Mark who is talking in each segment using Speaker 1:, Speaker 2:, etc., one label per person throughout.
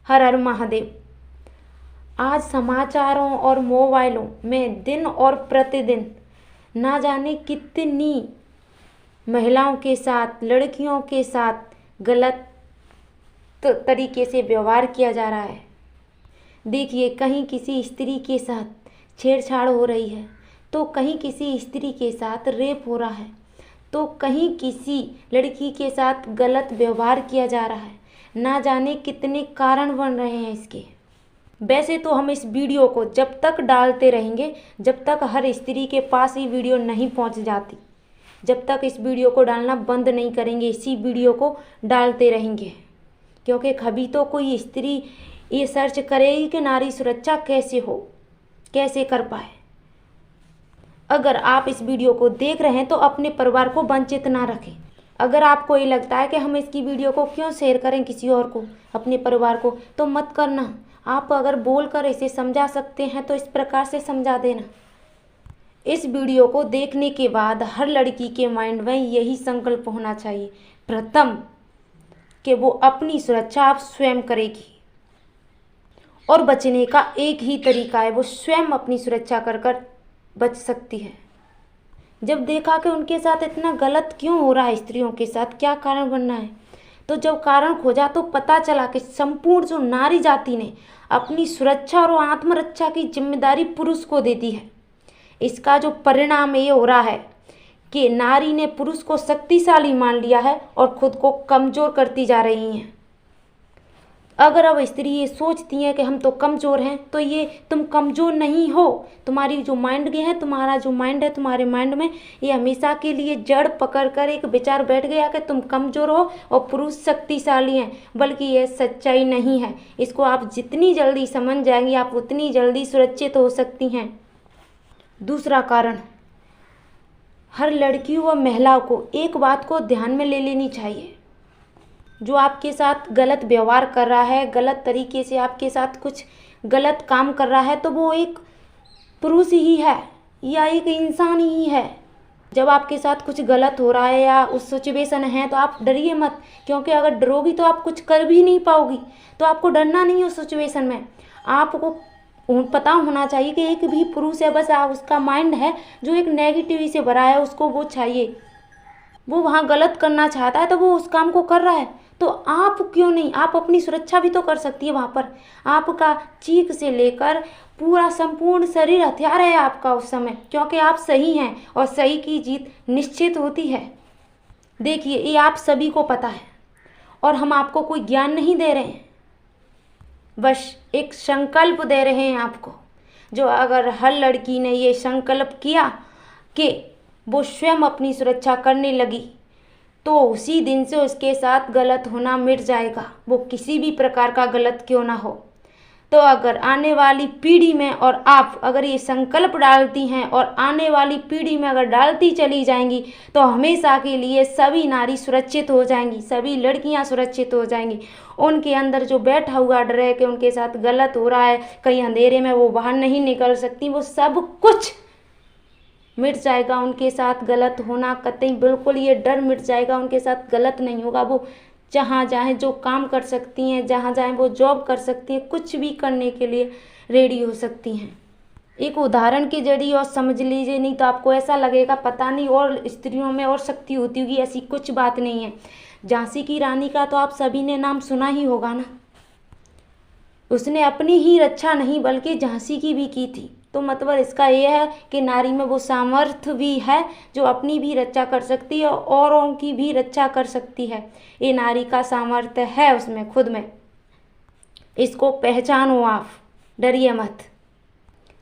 Speaker 1: हर हर महादेव। आज समाचारों और मोबाइलों में दिन और प्रतिदिन ना जाने कितनी महिलाओं के साथ, लड़कियों के साथ गलत तरीके से व्यवहार किया जा रहा है। देखिए, कहीं किसी स्त्री के साथ छेड़छाड़ हो रही है, तो कहीं किसी स्त्री के साथ रेप हो रहा है, तो कहीं किसी लड़की के साथ गलत व्यवहार किया जा रहा है। ना जाने कितने कारण बन रहे हैं इसके। वैसे तो हम इस वीडियो को जब तक डालते रहेंगे, जब तक हर स्त्री के पास ये वीडियो नहीं पहुंच जाती, जब तक इस वीडियो को डालना बंद नहीं करेंगे, इसी वीडियो को डालते रहेंगे। क्योंकि कभी तो कोई स्त्री ये सर्च करेगी कि नारी सुरक्षा कैसे हो, कैसे कर पाए। अगर आप इस वीडियो को देख रहे हैं तो अपने परिवार को वंचित ना रखें। अगर आपको ये लगता है कि हम इसकी वीडियो को क्यों शेयर करें किसी और को, अपने परिवार को, तो मत करना। आप अगर बोलकर इसे समझा सकते हैं तो इस प्रकार से समझा देना। इस वीडियो को देखने के बाद हर लड़की के माइंड में यही संकल्प होना चाहिए, प्रथम कि वो अपनी सुरक्षा आप स्वयं करेगी। और बचने का एक ही तरीका है, वो स्वयं अपनी सुरक्षा कर बच सकती है। जब देखा कि उनके साथ इतना गलत क्यों हो रहा है, स्त्रियों के साथ क्या कारण बनना है, तो जब कारण खोजा तो पता चला कि संपूर्ण जो नारी जाति ने अपनी सुरक्षा और आत्मरक्षा की जिम्मेदारी पुरुष को दे दी है। इसका जो परिणाम ये हो रहा है कि नारी ने पुरुष को शक्तिशाली मान लिया है और खुद को कमज़ोर करती जा रही हैं। अगर अब स्त्री ये सोचती हैं कि हम तो कमज़ोर हैं, तो ये तुम कमज़ोर नहीं हो। तुम्हारी जो माइंड है, तुम्हारा जो माइंड है, तुम्हारे माइंड में ये हमेशा के लिए जड़ पकड़ कर एक विचार बैठ गया कि तुम कमज़ोर हो और पुरुष शक्तिशाली हैं, बल्कि ये सच्चाई नहीं है। इसको आप जितनी जल्दी समझ जाएंगी, आप उतनी जल्दी सुरक्षित हो सकती हैं। दूसरा कारण, हर लड़की व महिला को एक बात को ध्यान में ले लेनी चाहिए। जो आपके साथ गलत व्यवहार कर रहा है, गलत तरीके से आपके साथ कुछ गलत काम कर रहा है, तो वो एक पुरुष ही है या एक इंसान ही है। जब आपके साथ कुछ गलत हो रहा है या उस सिचुएशन है, तो आप डरिए मत, क्योंकि अगर डरोगी तो आप कुछ कर भी नहीं पाओगी। तो आपको डरना नहीं है उस सिचुएशन में। आपको पता होना चाहिए कि एक भी पुरुष है, बस उसका माइंड है जो एक नेगेटिविटी से भरा है, उसको वो चाहिए, वो वहाँ गलत करना चाहता है तो वो उस काम को कर रहा है। तो आप क्यों नहीं, आप अपनी सुरक्षा भी तो कर सकती है। वहाँ पर आपका चीख से लेकर पूरा संपूर्ण शरीर हथियार है आपका उस समय, क्योंकि आप सही हैं और सही की जीत निश्चित होती है। देखिए, ये आप सभी को पता है और हम आपको कोई ज्ञान नहीं दे रहे हैं, बस एक संकल्प दे रहे हैं आपको। जो अगर हर लड़की ने ये संकल्प किया कि वो स्वयं अपनी सुरक्षा करने लगी, तो उसी दिन से उसके साथ गलत होना मिट जाएगा, वो किसी भी प्रकार का गलत क्यों ना हो। तो अगर आने वाली पीढ़ी में और आप अगर ये संकल्प डालती हैं और आने वाली पीढ़ी में अगर डालती चली जाएंगी, तो हमेशा के लिए सभी नारी सुरक्षित हो जाएंगी, सभी लड़कियां सुरक्षित हो जाएंगी। उनके अंदर जो बैठा हुआ डर है कि उनके साथ गलत हो रहा है, कहीं अंधेरे में वो बाहर नहीं निकल सकती, वो सब कुछ मिट जाएगा। उनके साथ गलत होना कतई, बिल्कुल ये डर मिट जाएगा, उनके साथ गलत नहीं होगा। वो जहाँ जाएँ जो काम कर सकती हैं, जहाँ जाएँ वो जॉब कर सकती हैं, कुछ भी करने के लिए रेडी हो सकती हैं। एक उदाहरण के जरिए और समझ लीजिए, नहीं तो आपको ऐसा लगेगा पता नहीं और स्त्रियों में और शक्ति होती होगी, ऐसी कुछ बात नहीं है। झांसी की रानी का तो आप सभी ने नाम सुना ही होगा ना। उसने अपनी ही रक्षा नहीं बल्कि झांसी की भी की थी। तो मतलब इसका ये है कि नारी में वो सामर्थ्य भी है जो अपनी भी रक्षा कर सकती है और औरों की भी रक्षा कर सकती है। ये नारी का सामर्थ्य है उसमें, खुद में। इसको पहचानो आप, डरिए मत।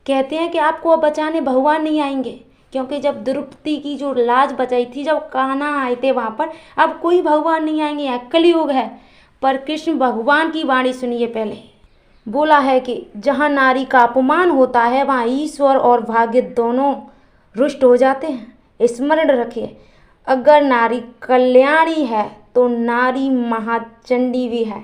Speaker 1: कहते हैं कि आपको अब बचाने भगवान नहीं आएंगे, क्योंकि जब द्रौपदी की जो लाज बचाई थी, जब कान्हा आए थे वहाँ पर, अब कोई भगवान नहीं आएंगे, यहाँ कलयुग है। पर कृष्ण भगवान की वाणी सुनिए। पहले बोला है कि जहाँ नारी का अपमान होता है वहाँ ईश्वर और भाग्य दोनों रुष्ट हो जाते हैं। स्मरण रखिए, अगर नारी कल्याणी है तो नारी महाचंडी भी है।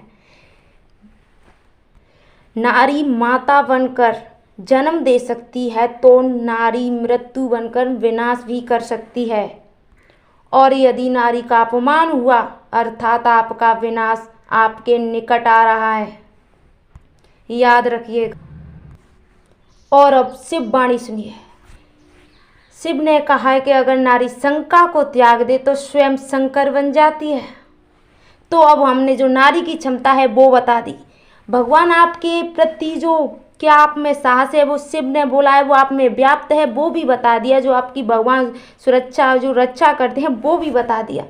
Speaker 1: नारी माता बनकर जन्म दे सकती है तो नारी मृत्यु बनकर विनाश भी कर सकती है। और यदि नारी का अपमान हुआ अर्थात आपका विनाश आपके निकट आ रहा है। याद रखिएगा। और अब शिव वाणी सुनिए। शिव ने कहा है कि अगर नारी शंका को त्याग दे तो स्वयं शंकर बन जाती है। तो अब हमने जो नारी की क्षमता है वो बता दी। भगवान आपके प्रति जो क्या आप में साहस है वो शिव ने बोला है वो आप में व्याप्त है वो भी बता दिया। जो आपकी भगवान सुरक्षा जो रक्षा करते हैं वो भी बता दिया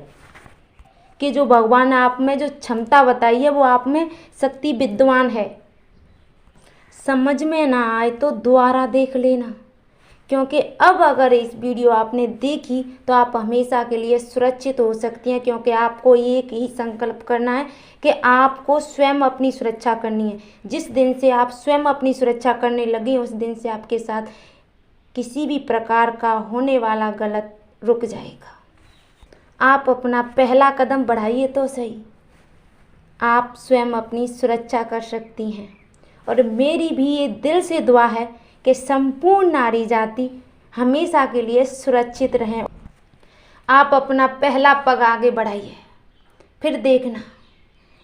Speaker 1: कि जो भगवान आप में जो क्षमता बताई है वो आप में शक्ति विद्वान है। समझ में ना आए तो दोबारा देख लेना, क्योंकि अब अगर इस वीडियो आपने देखी तो आप हमेशा के लिए सुरक्षित हो सकती हैं। क्योंकि आपको एक ही संकल्प करना है कि आपको स्वयं अपनी सुरक्षा करनी है। जिस दिन से आप स्वयं अपनी सुरक्षा करने लगे उस दिन से आपके साथ किसी भी प्रकार का होने वाला गलत रुक जाएगा। आप अपना पहला कदम बढ़ाइए तो सही, आप स्वयं अपनी सुरक्षा कर सकती हैं। और मेरी भी ये दिल से दुआ है कि संपूर्ण नारी जाति हमेशा के लिए सुरक्षित रहें। आप अपना पहला पग आगे बढ़ाइए, फिर देखना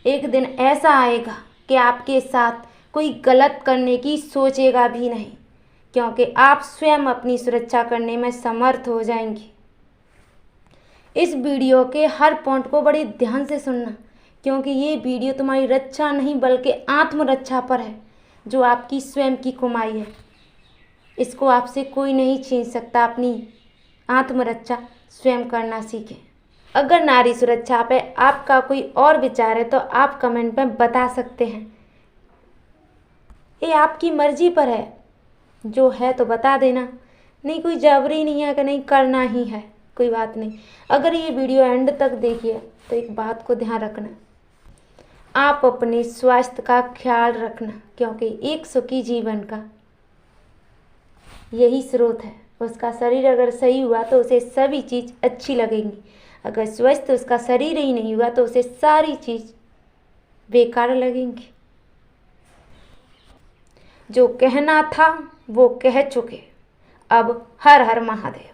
Speaker 1: एक दिन ऐसा आएगा कि आपके साथ कोई गलत करने की सोचेगा भी नहीं, क्योंकि आप स्वयं अपनी सुरक्षा करने में समर्थ हो जाएंगी। इस वीडियो के हर पॉइंट को बड़े ध्यान से सुनना, क्योंकि ये वीडियो तुम्हारी रक्षा नहीं बल्कि आत्मरक्षा पर है, जो आपकी स्वयं की कमाई है। इसको आपसे कोई नहीं छीन सकता। अपनी आत्मरक्षा स्वयं करना सीखें। अगर नारी सुरक्षा पे आपका कोई और विचार है तो आप कमेंट में बता सकते हैं। ये आपकी मर्जी पर है, जो है तो बता देना, नहीं कोई जबरी नहीं है कि नहीं करना ही है, कोई बात नहीं। अगर ये वीडियो एंड तक देखिए तो एक बात को ध्यान रखना, आप अपने स्वास्थ्य का ख्याल रखना, क्योंकि एक सुखी जीवन का यही स्रोत है। उसका शरीर अगर सही हुआ तो उसे सभी चीज़ अच्छी लगेंगी। अगर स्वस्थ उसका शरीर ही नहीं हुआ तो उसे सारी चीज़ बेकार लगेंगी। जो कहना था वो कह चुके। अब हर हर महादेव।